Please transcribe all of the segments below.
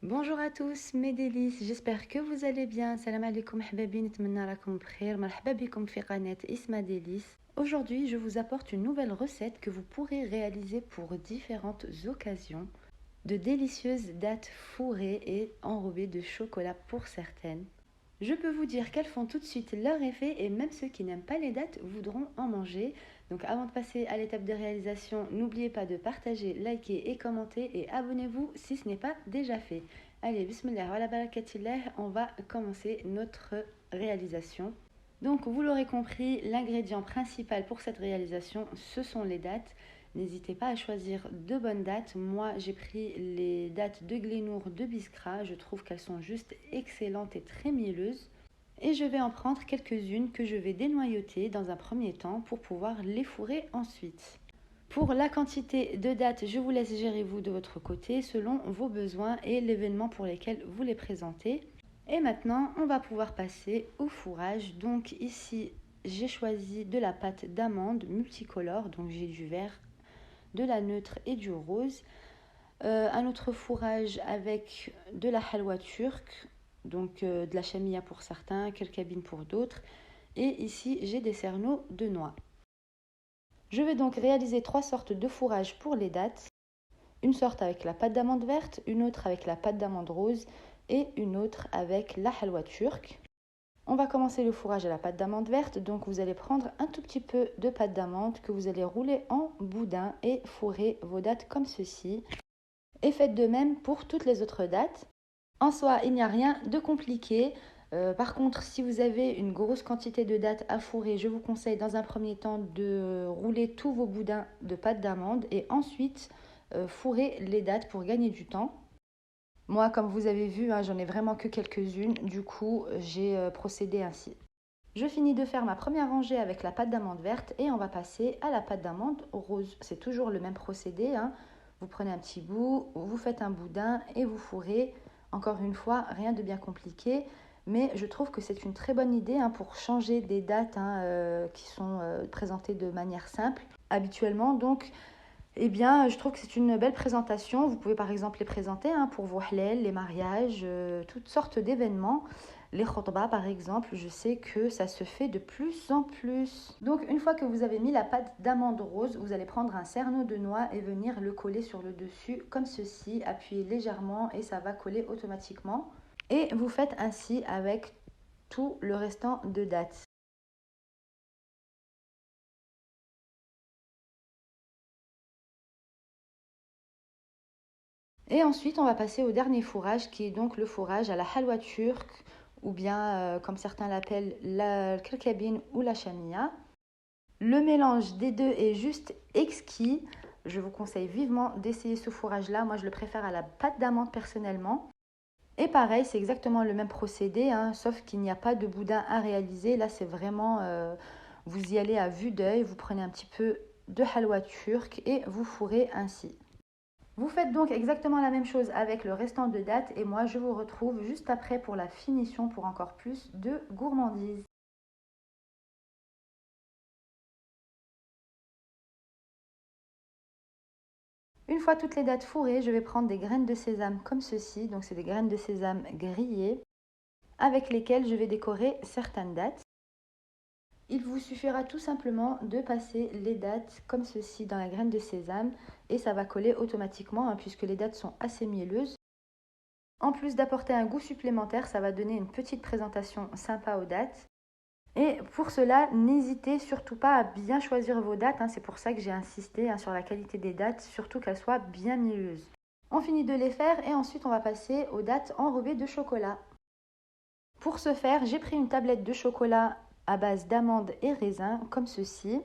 Bonjour à tous mes délices, j'espère que vous allez bien. Salam alaikum hababi, نتمنى راكم بخير. مرحبا بكم في قناة Isma Délices. Aujourd'hui, je vous apporte une nouvelle recette que vous pourrez réaliser pour différentes occasions. De délicieuses dattes fourrées et enrobées de chocolat pour certaines. Je peux vous dire qu'elles font tout de suite leur effet et même ceux qui n'aiment pas les dattes voudront en manger. Donc avant de passer à l'étape de réalisation, n'oubliez pas de partager, liker et commenter et abonnez-vous si ce n'est pas déjà fait. Allez, bismillah wa la barakatillah, on va commencer notre réalisation. Donc vous l'aurez compris, l'ingrédient principal pour cette réalisation, ce sont les dattes. N'hésitez pas à choisir de bonnes dattes. Moi, j'ai pris les dattes de Glénour de Biskra. Je trouve qu'elles sont juste excellentes et très mielleuses. Et je vais en prendre quelques-unes que je vais dénoyauter dans un premier temps pour pouvoir les fourrer ensuite. Pour la quantité de dattes, je vous laisse gérer vous de votre côté selon vos besoins et l'événement pour lequel vous les présentez. Et maintenant, on va pouvoir passer au fourrage. Donc ici, j'ai choisi de la pâte d'amande multicolore. Donc j'ai du vert, de la neutre et du rose. Un autre fourrage avec de la halwa turque, donc de la chamia pour certains, kelkabine pour d'autres. Et ici, j'ai des cerneaux de noix. Je vais donc réaliser 3 sortes de fourrage pour les dattes. Une sorte avec la pâte d'amande verte, une autre avec la pâte d'amande rose et une autre avec la halwa turque. On va commencer le fourrage à la pâte d'amande verte, donc vous allez prendre un tout petit peu de pâte d'amande que vous allez rouler en boudin et fourrer vos dattes comme ceci. Et faites de même pour toutes les autres dattes. En soi, il n'y a rien de compliqué. Par contre, si vous avez une grosse quantité de dattes à fourrer, je vous conseille dans un premier temps de rouler tous vos boudins de pâte d'amande et ensuite fourrer les dattes pour gagner du temps. Moi, comme vous avez vu, j'en ai vraiment que quelques-unes. Du coup, j'ai procédé ainsi. Je finis de faire ma première rangée avec la pâte d'amande verte et on va passer à la pâte d'amande rose. C'est toujours le même procédé. Vous prenez un petit bout, vous faites un boudin et vous fourrez. Encore une fois, rien de bien compliqué. Mais je trouve que c'est une très bonne idée pour changer des dates qui sont présentées de manière simple habituellement. Donc, je trouve que c'est une belle présentation. Vous pouvez par exemple les présenter pour vos halal, les mariages, toutes sortes d'événements. Les khotbas par exemple, je sais que ça se fait de plus en plus. Donc une fois que vous avez mis la pâte d'amande rose, vous allez prendre un cerneau de noix et venir le coller sur le dessus comme ceci. Appuyez légèrement et ça va coller automatiquement. Et vous faites ainsi avec tout le restant de dattes. Et ensuite, on va passer au dernier fourrage qui est donc le fourrage à la halwa turque ou bien, comme certains l'appellent, la kelkabine ou la chamia. Le mélange des deux est juste exquis. Je vous conseille vivement d'essayer ce fourrage-là. Moi, je le préfère à la pâte d'amande personnellement. Et pareil, c'est exactement le même procédé, sauf qu'il n'y a pas de boudin à réaliser. Là, c'est vraiment, vous y allez à vue d'œil, vous prenez un petit peu de halwa turque et vous fourrez ainsi. Vous faites donc exactement la même chose avec le restant de dattes et moi je vous retrouve juste après pour la finition pour encore plus de gourmandise. Une fois toutes les dattes fourrées, je vais prendre des graines de sésame comme ceci, donc c'est des graines de sésame grillées avec lesquelles je vais décorer certaines dattes. Il vous suffira tout simplement de passer les dattes comme ceci dans la graine de sésame et ça va coller automatiquement puisque les dattes sont assez mielleuses. En plus d'apporter un goût supplémentaire, ça va donner une petite présentation sympa aux dattes. Et pour cela, n'hésitez surtout pas à bien choisir vos dattes. C'est pour ça que j'ai insisté sur la qualité des dattes, surtout qu'elles soient bien mielleuses. On finit de les faire et ensuite on va passer aux dattes enrobées de chocolat. Pour ce faire, j'ai pris une tablette de chocolat à base d'amandes et raisins, comme ceci.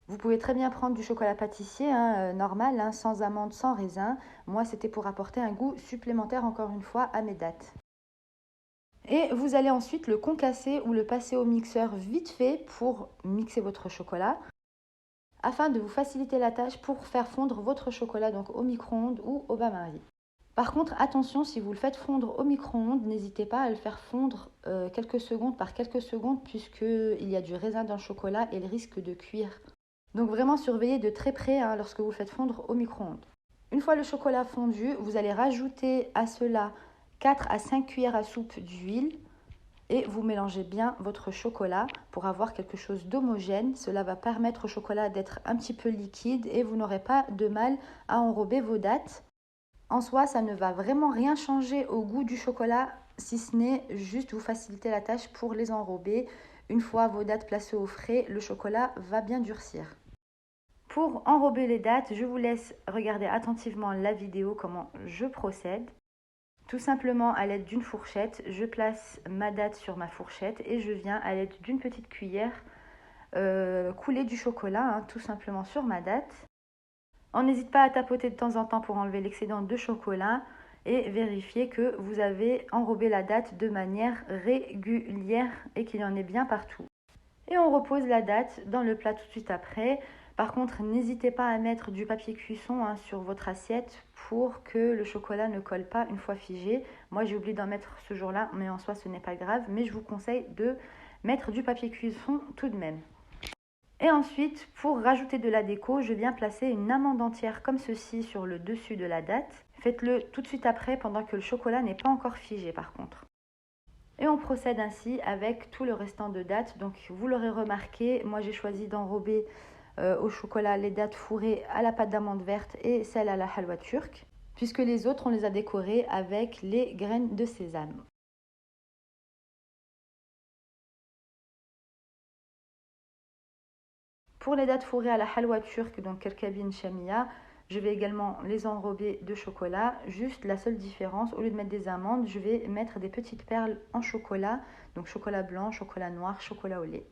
Vous pouvez très bien prendre du chocolat pâtissier normal, sans amandes, sans raisins. Moi, c'était pour apporter un goût supplémentaire, encore une fois, à mes dattes. Et vous allez ensuite le concasser ou le passer au mixeur vite fait pour mixer votre chocolat afin de vous faciliter la tâche pour faire fondre votre chocolat donc au micro-ondes ou au bain-marie. Par contre, attention, si vous le faites fondre au micro-ondes, n'hésitez pas à le faire fondre quelques secondes par quelques secondes puisqu'il y a du raisin dans le chocolat et il risque de cuire. Donc vraiment surveillez de très près lorsque vous le faites fondre au micro-ondes. Une fois le chocolat fondu, vous allez rajouter à cela 4 à 5 cuillères à soupe d'huile et vous mélangez bien votre chocolat pour avoir quelque chose d'homogène. Cela va permettre au chocolat d'être un petit peu liquide et vous n'aurez pas de mal à enrober vos dattes. En soi, ça ne va vraiment rien changer au goût du chocolat, si ce n'est juste vous faciliter la tâche pour les enrober. Une fois vos dattes placées au frais, le chocolat va bien durcir. Pour enrober les dattes, je vous laisse regarder attentivement la vidéo comment je procède. Tout simplement à l'aide d'une fourchette, je place ma datte sur ma fourchette et je viens à l'aide d'une petite cuillère couler du chocolat tout simplement sur ma datte. On n'hésite pas à tapoter de temps en temps pour enlever l'excédent de chocolat et vérifier que vous avez enrobé la datte de manière régulière et qu'il y en ait bien partout. Et on repose la datte dans le plat tout de suite après. Par contre, n'hésitez pas à mettre du papier cuisson sur votre assiette pour que le chocolat ne colle pas une fois figé. Moi, j'ai oublié d'en mettre ce jour-là, mais en soi, ce n'est pas grave. Mais je vous conseille de mettre du papier cuisson tout de même. Et ensuite, pour rajouter de la déco, je viens placer une amande entière comme ceci sur le dessus de la datte. Faites-le tout de suite après pendant que le chocolat n'est pas encore figé par contre. Et on procède ainsi avec tout le restant de dattes. Donc vous l'aurez remarqué, moi j'ai choisi d'enrober au chocolat les dattes fourrées à la pâte d'amande verte et celles à la halwa turque, puisque les autres on les a décorées avec les graines de sésame. Pour les dattes fourrées à la halwa turque, donc kerkabine chamia, je vais également les enrober de chocolat. Juste la seule différence, au lieu de mettre des amandes, je vais mettre des petites perles en chocolat, donc chocolat blanc, chocolat noir, chocolat au lait.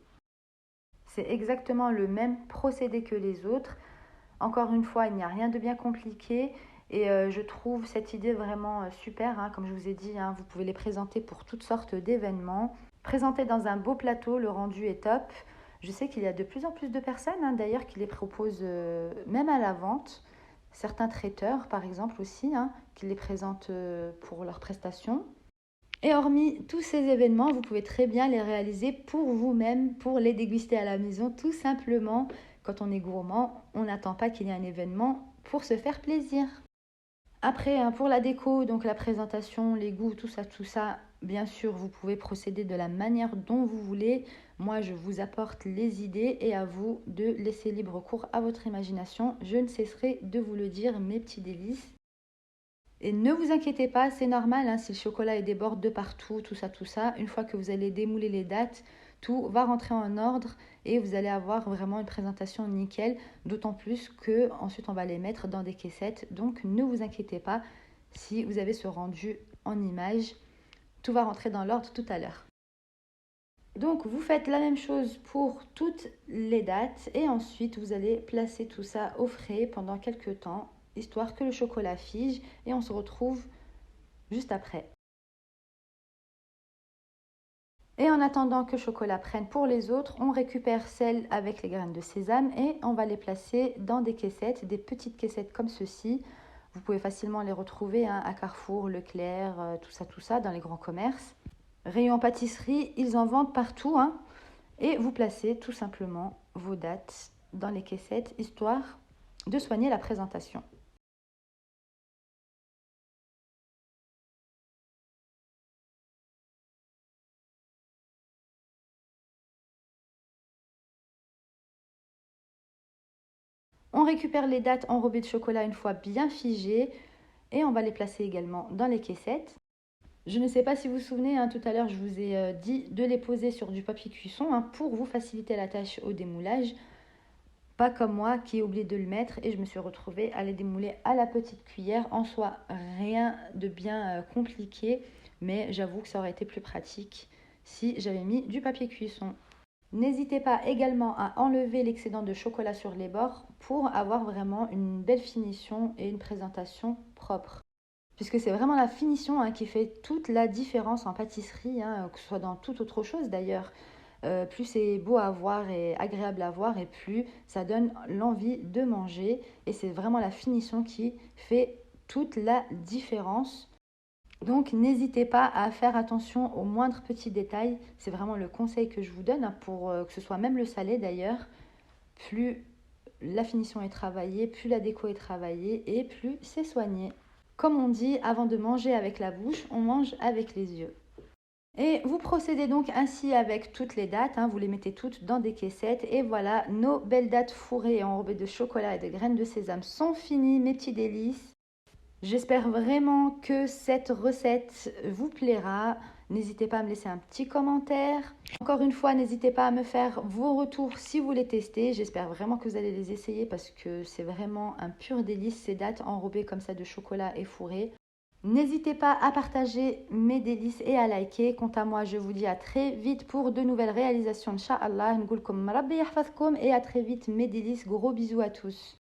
C'est exactement le même procédé que les autres. Encore une fois, il n'y a rien de bien compliqué et je trouve cette idée vraiment super. Comme je vous ai dit, vous pouvez les présenter pour toutes sortes d'événements. Présenter dans un beau plateau, le rendu est top. Je sais qu'il y a de plus en plus de personnes d'ailleurs qui les proposent même à la vente. Certains traiteurs par exemple aussi qui les présentent pour leurs prestations. Et hormis tous ces événements, vous pouvez très bien les réaliser pour vous-même, pour les déguster à la maison tout simplement. Quand on est gourmand, on n'attend pas qu'il y ait un événement pour se faire plaisir. Après, pour la déco, donc la présentation, les goûts, tout ça, bien sûr, vous pouvez procéder de la manière dont vous voulez. Moi, je vous apporte les idées et à vous de laisser libre cours à votre imagination. Je ne cesserai de vous le dire, mes petits délices. Et ne vous inquiétez pas, c'est normal si le chocolat est déborde de partout, tout ça. Une fois que vous allez démouler les dattes, tout va rentrer en ordre et vous allez avoir vraiment une présentation nickel. D'autant plus que ensuite on va les mettre dans des caissettes. Donc ne vous inquiétez pas si vous avez ce rendu en image. Tout va rentrer dans l'ordre tout à l'heure. Donc vous faites la même chose pour toutes les dattes et ensuite vous allez placer tout ça au frais pendant quelques temps, histoire que le chocolat fige et on se retrouve juste après. Et en attendant que le chocolat prenne pour les autres, on récupère celles avec les graines de sésame et on va les placer dans des caissettes, des petites caissettes comme ceci. Vous pouvez facilement les retrouver à Carrefour, Leclerc, tout ça dans les grands commerces. Rayon pâtisserie, ils en vendent partout. Et vous placez tout simplement vos dattes dans les caissettes, histoire de soigner la présentation. On récupère les dattes enrobées de chocolat une fois bien figées et on va les placer également dans les caissettes. Je ne sais pas si vous vous souvenez, tout à l'heure je vous ai dit de les poser sur du papier cuisson pour vous faciliter la tâche au démoulage. Pas comme moi qui ai oublié de le mettre et je me suis retrouvée à les démouler à la petite cuillère. En soi, rien de bien compliqué, mais j'avoue que ça aurait été plus pratique si j'avais mis du papier cuisson. N'hésitez pas également à enlever l'excédent de chocolat sur les bords pour avoir vraiment une belle finition et une présentation propre. Puisque c'est vraiment la finition qui fait toute la différence en pâtisserie, que ce soit dans toute autre chose d'ailleurs. Plus c'est beau à voir et agréable à voir et plus ça donne l'envie de manger. Et c'est vraiment la finition qui fait toute la différence. Donc n'hésitez pas à faire attention aux moindres petits détails. C'est vraiment le conseil que je vous donne pour que ce soit même le salé d'ailleurs. Plus la finition est travaillée, plus la déco est travaillée et plus c'est soigné. Comme on dit, avant de manger avec la bouche, on mange avec les yeux. Et vous procédez donc ainsi avec toutes les dates, vous les mettez toutes dans des caissettes et voilà, nos belles dates fourrées et enrobées de chocolat et de graines de sésame sont finies, mes petits délices. J'espère vraiment que cette recette vous plaira. N'hésitez pas à me laisser un petit commentaire. Encore une fois, n'hésitez pas à me faire vos retours si vous les testez. J'espère vraiment que vous allez les essayer parce que c'est vraiment un pur délice ces dates enrobées comme ça de chocolat et fourrées. N'hésitez pas à partager mes délices et à liker. Quant à moi, je vous dis à très vite pour de nouvelles réalisations. Inch'Allah, nqoulkom Rabbi yahfazkoum et à très vite mes délices. Gros bisous à tous.